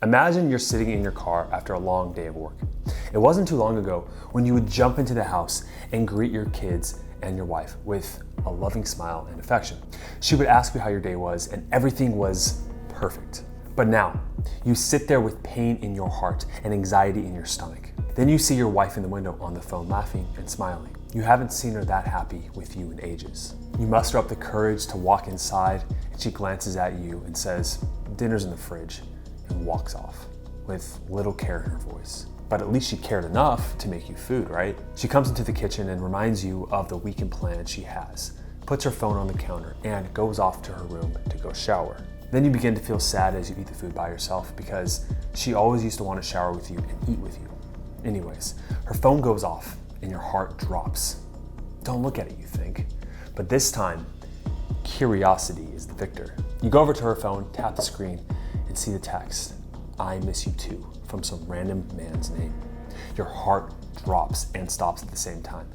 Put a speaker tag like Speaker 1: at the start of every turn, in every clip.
Speaker 1: Imagine you're sitting in your car after a long day of work. It wasn't too long ago when you would jump into the house and greet your kids and your wife with a loving smile and affection. She would ask you how your day was and everything was perfect. But now, you sit there with pain in your heart and anxiety in your stomach. Then you see your wife in the window on the phone laughing and smiling. You haven't seen her that happy with you in ages. You muster up the courage to walk inside and she glances at you and says, "Dinner's in the fridge," and walks off with little care in her voice. But at least she cared enough to make you food, right? She comes into the kitchen and reminds you of the weekend plan she has, puts her phone on the counter, and goes off to her room to go shower. Then you begin to feel sad as you eat the food by yourself because she always used to want to shower with you and eat with you. Anyways, her phone goes off and your heart drops. Don't look at it, you think. But this time, curiosity is the victor. You go over to her phone, tap the screen, and see the text, "I miss you too," from some random man's name. Your heart drops and stops at the same time.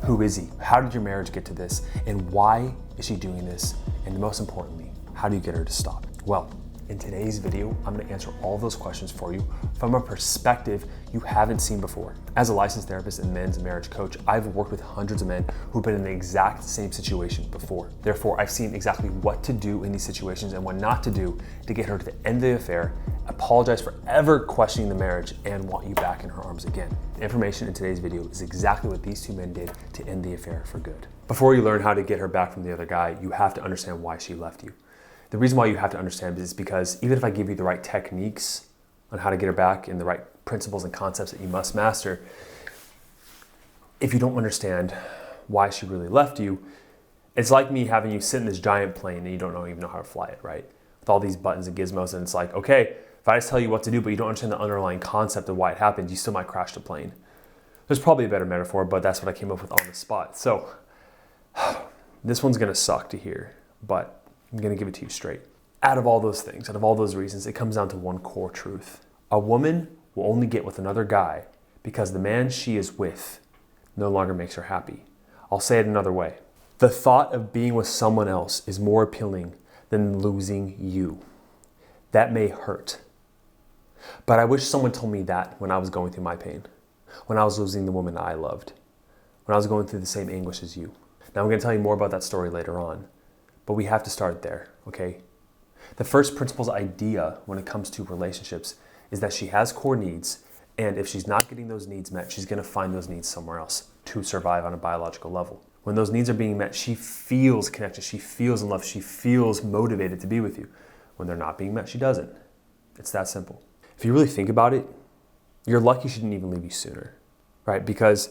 Speaker 1: Who is he? How did your marriage get to this? And why is she doing this? And most importantly, how do you get her to stop? Well, in today's video, I'm gonna answer all those questions for you from a perspective you haven't seen before. As a licensed therapist and men's marriage coach, I've worked with hundreds of men who've been in the exact same situation before. Therefore, I've seen exactly what to do in these situations and what not to do to get her to the end of the affair, apologize for ever questioning the marriage, and want you back in her arms again. The information in today's video is exactly what these two men did to end the affair for good. Before you learn how to get her back from the other guy, you have to understand why she left you. The reason why you have to understand is because even if I give you the right techniques on how to get her back and the right principles and concepts that you must master, if you don't understand why she really left you, it's like me having you sit in this giant plane and you don't even know how to fly it, right? With all these buttons and gizmos, and it's like, okay, if I just tell you what to do, but you don't understand the underlying concept of why it happened, you still might crash the plane. There's probably a better metaphor, but that's what I came up with on the spot. So this one's gonna suck to hear, but I'm gonna give it to you straight. Out of all those things, out of all those reasons, it comes down to one core truth. A woman will only get with another guy because the man she is with no longer makes her happy. I'll say it another way. The thought of being with someone else is more appealing than losing you. That may hurt. But I wish someone told me that when I was going through my pain, when I was losing the woman I loved, when I was going through the same anguish as you. Now I'm gonna tell you more about that story later on. But we have to start there, okay? The first principles idea when it comes to relationships is that she has core needs, and if she's not getting those needs met, she's gonna find those needs somewhere else to survive on a biological level. When those needs are being met, she feels connected, she feels in love, she feels motivated to be with you. When they're not being met, she doesn't. It's that simple. If you really think about it, you're lucky she didn't even leave you sooner, right? Because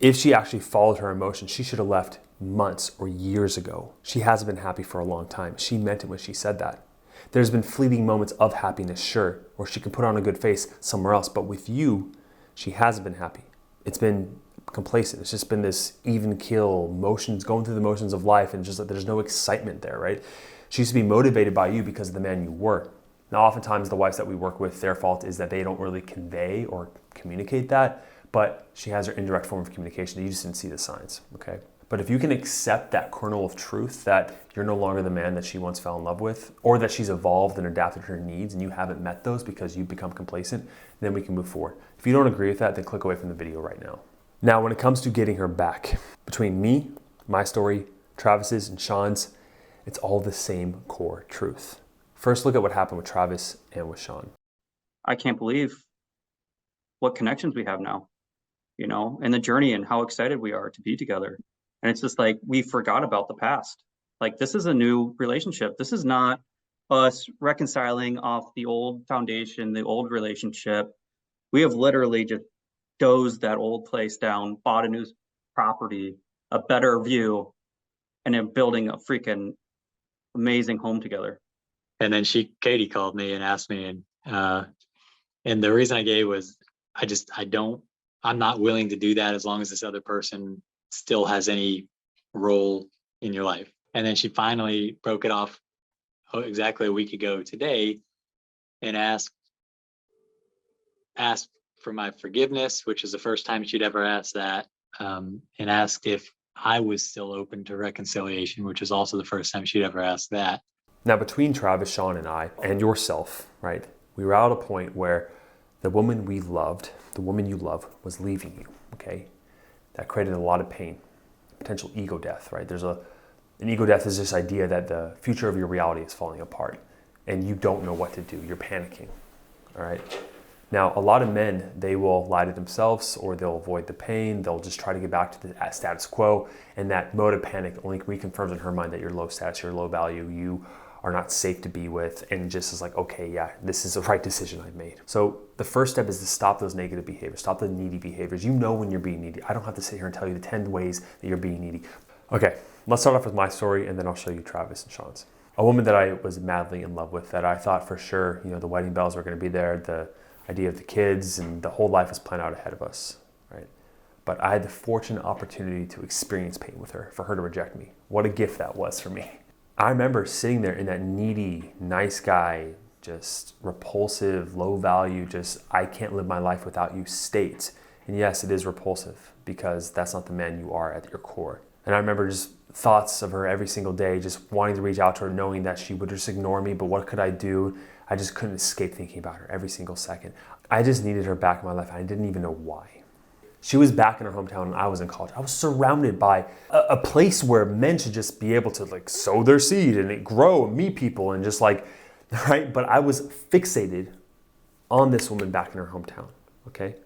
Speaker 1: if she actually followed her emotions, she should have left months or years ago. She hasn't been happy for a long time. She meant it when she said that. There's been fleeting moments of happiness, sure, where she can put on a good face somewhere else, but with you, she hasn't been happy. It's been complacent. It's just been this even keel motions, going through the motions of life, and just that there's no excitement there, right? She used to be motivated by you because of the man you were. Now, oftentimes the wives that we work with, their fault is that they don't really convey or communicate that, but she has her indirect form of communication. You just didn't see the signs, okay? But if you can accept that kernel of truth that you're no longer the man that she once fell in love with, or that she's evolved and adapted to her needs and you haven't met those because you've become complacent, then we can move forward. If you don't agree with that, then click away from the video right now. Now, when it comes to getting her back, between me, my story, Travis's, and Sean's, it's all the same core truth. First, look at what happened with Travis and with Sean.
Speaker 2: I can't believe what connections we have now, and the journey and how excited we are to be together. And it's just like, we forgot about the past. Like, this is a new relationship. This is not us reconciling off the old foundation, the old relationship. We have literally just dozed that old place down, bought a new property, a better view, and then building a freaking amazing home together.
Speaker 3: And then Katie called me and asked me, and the reason I gave was, I'm not willing to do that as long as this other person still has any role in your life. And then she finally broke it off exactly a week ago today and asked for my forgiveness, which is the first time she'd ever asked that, and asked if I was still open to reconciliation, which is also the first time she'd ever asked that.
Speaker 1: Now, between Travis, Sean, and I, and yourself, right? We were at a point where the woman we loved, the woman you love, was leaving you, okay? That created a lot of pain, potential ego death, right? An ego death is this idea that the future of your reality is falling apart and you don't know what to do. You're panicking, all right? Now, a lot of men, they will lie to themselves or they'll avoid the pain. They'll just try to get back to the status quo. And that mode of panic only reconfirms in her mind that you're low status, you're low value, you are not safe to be with, and just is like, okay, yeah, this is the right decision I've made. So the first step is to stop those negative behaviors, stop the needy behaviors. You know when you're being needy. I don't have to sit here and tell you the 10 ways that you're being needy. Okay, let's start off with my story and then I'll show you Travis and Sean's. A woman that I was madly in love with, that I thought for sure, the wedding bells were gonna be there, the idea of the kids and the whole life was planned out ahead of us, right? But I had the fortunate opportunity to experience pain with her, for her to reject me. What a gift that was for me. I remember sitting there in that needy, nice guy, just repulsive, low value, just I can't live my life without you state. And yes, it is repulsive because that's not the man you are at your core. And I remember just thoughts of her every single day, just wanting to reach out to her, knowing that she would just ignore me, but what could I do? I just couldn't escape thinking about her every single second. I just needed her back in my life. And I didn't even know why. She was back in her hometown and I was in college. I was surrounded by a place where men should just be able to like sow their seed and it grow and meet people and just like, right? But I was fixated on this woman back in her hometown, okay?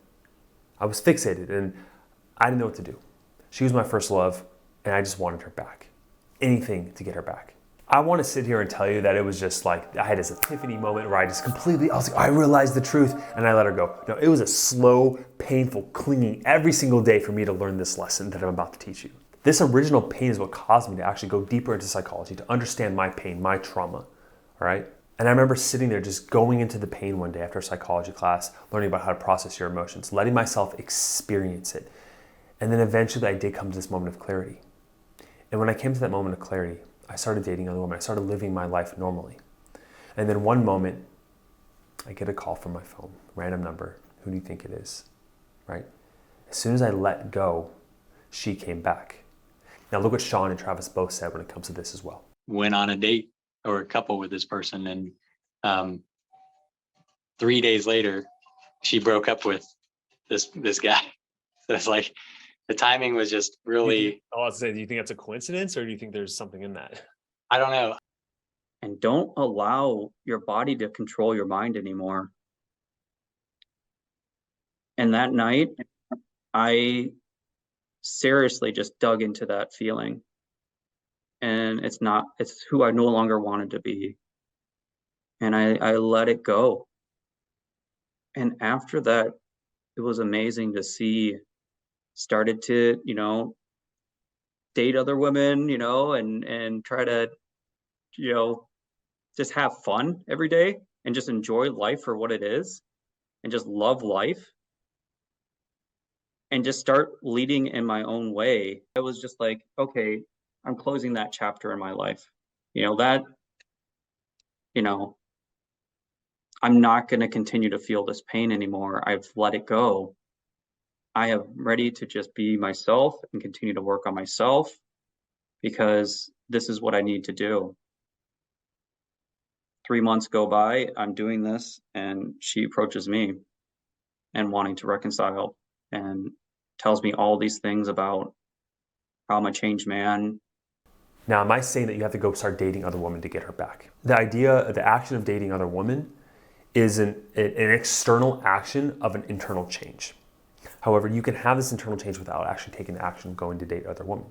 Speaker 1: I was fixated and I didn't know what to do. She was my first love and I just wanted her back. Anything to get her back. I want to sit here and tell you that it was just like, I had this epiphany moment where I was like, I realized the truth and I let her go. No, it was a slow, painful clinging every single day for me to learn this lesson that I'm about to teach you. This original pain is what caused me to actually go deeper into psychology, to understand my pain, my trauma, all right? And I remember sitting there just going into the pain one day after a psychology class, learning about how to process your emotions, letting myself experience it. And then eventually I did come to this moment of clarity. And when I came to that moment of clarity, I started dating other women. I started living my life normally. And then one moment, I get a call from my phone, random number. Who do you think it is, right? As soon as I let go, she came back. Now look what Sean and Travis both said when it comes to this as well.
Speaker 3: Went on a date or a couple with this person, and 3 days later, she broke up with this guy. So it's like the timing was just really.
Speaker 1: I was saying, do you think that's a coincidence, or do you think there's something in that?
Speaker 3: I don't know.
Speaker 2: And don't allow your body to control your mind anymore. And that night, I seriously just dug into that feeling. And it's who I no longer wanted to be. And I let it go. And after that, it was amazing to see, started to, date other women, and try to, just have fun every day and just enjoy life for what it is and just love life and just start leading in my own way. I was just like, okay, I'm closing that chapter in my life. I'm not going to continue to feel this pain anymore. I've let it go. I am ready to just be myself and continue to work on myself because this is what I need to do. 3 months go by, I'm doing this, and she approaches me and wanting to reconcile and tells me all these things about how I'm a changed man.
Speaker 1: Now, am I saying that you have to go start dating other women to get her back? The action of dating other women is an external action of an internal change. However, you can have this internal change without actually taking the action of going to date other women.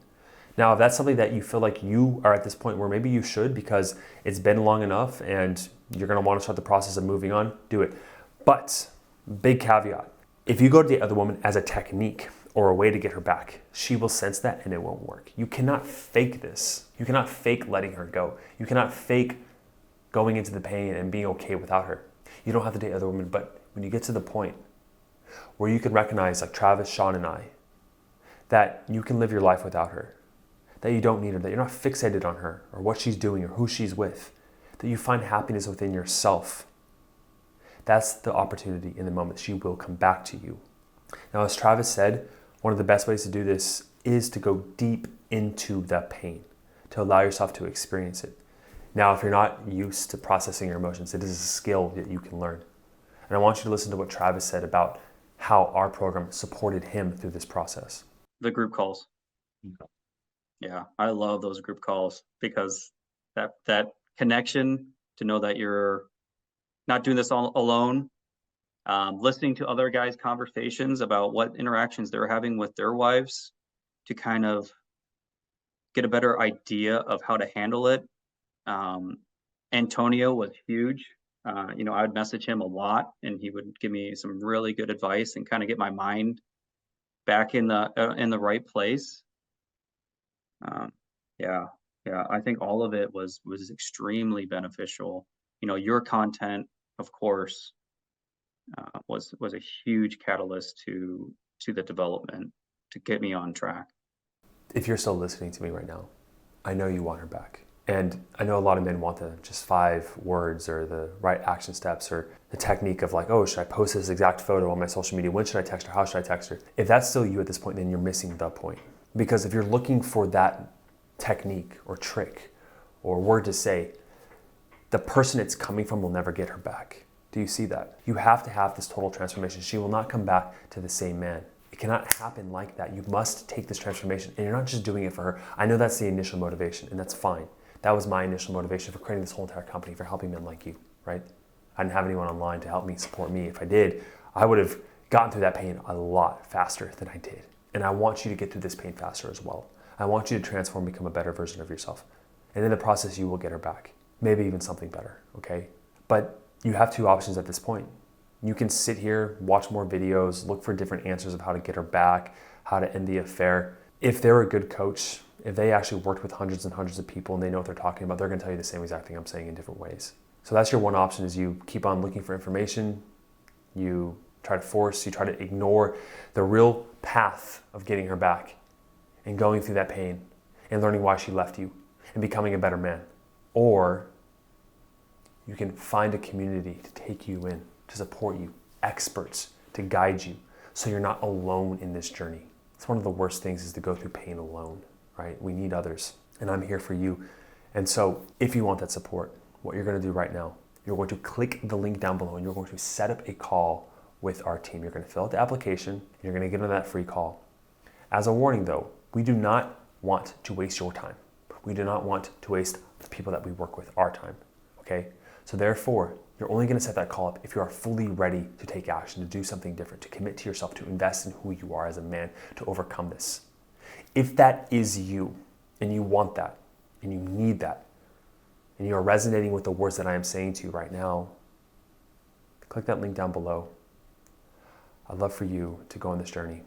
Speaker 1: Now, if that's something that you feel like you are at this point where maybe you should because it's been long enough and you're going to want to start the process of moving on, do it. But, big caveat, if you go to date other women as a technique or a way to get her back, she will sense that and it won't work. You cannot fake this. You cannot fake letting her go. You cannot fake going into the pain and being okay without her. You don't have to date other women, but when you get to the point where you can recognize, like Travis, Sean, and I, that you can live your life without her, that you don't need her, that you're not fixated on her or what she's doing or who she's with, that you find happiness within yourself, that's the opportunity in the moment. She will come back to you. Now, as Travis said, one of the best ways to do this is to go deep into the pain, to allow yourself to experience it. Now, if you're not used to processing your emotions, it is a skill that you can learn. And I want you to listen to what Travis said about how our program supported him through this process.
Speaker 2: The group calls. Yeah, I love those group calls because that connection to know that you're not doing this all alone, listening to other guys' conversations about what interactions they're having with their wives to kind of get a better idea of how to handle it. Antonio was huge. I would message him a lot and he would give me some really good advice and kind of get my mind back in the right place. Yeah, I think all of it was extremely beneficial. Your content, of course, was a huge catalyst to the development to get me on track.
Speaker 1: If you're still listening to me right now, I know you want her back. And I know a lot of men want the just 5 words or the right action steps or the technique of like, oh, should I post this exact photo on my social media? When should I text her? How should I text her? If that's still you at this point, then you're missing the point. Because if you're looking for that technique or trick or word to say, the person it's coming from will never get her back. Do you see that? You have to have this total transformation. She will not come back to the same man. It cannot happen like that. You must take this transformation, and you're not just doing it for her. I know that's the initial motivation, and that's fine. That was my initial motivation for creating this whole entire company, for helping men like you, right? I didn't have anyone online to help me, support me. If I did, I would have gotten through that pain a lot faster than I did. And I want you to get through this pain faster as well. I want you to transform, become a better version of yourself. And in the process, you will get her back. Maybe even something better, okay? But you have 2 options at this point. You can sit here, watch more videos, look for different answers of how to get her back, how to end the affair. If they're a good coach, if they actually worked with hundreds and hundreds of people and they know what they're talking about, they're gonna tell you the same exact thing I'm saying in different ways. So that's your one option, is you keep on looking for information, you try to ignore the real path of getting her back and going through that pain and learning why she left you and becoming a better man. Or you can find a community to take you in, to support you, experts to guide you, so you're not alone in this journey. It's one of the worst things, is to go through pain alone, right? We need others, and I'm here for you. And so if you want that support, what you're gonna do right now, you're going to click the link down below and you're going to set up a call with our team. You're gonna fill out the application, and you're gonna get on that free call. As a warning though, we do not want to waste your time. We do not want to waste the people that we work with our time, okay? So therefore, you're only gonna set that call up if you are fully ready to take action, to do something different, to commit to yourself, to invest in who you are as a man, to overcome this. If that is you, and you want that, and you need that, and you are resonating with the words that I am saying to you right now, click that link down below. I'd love for you to go on this journey.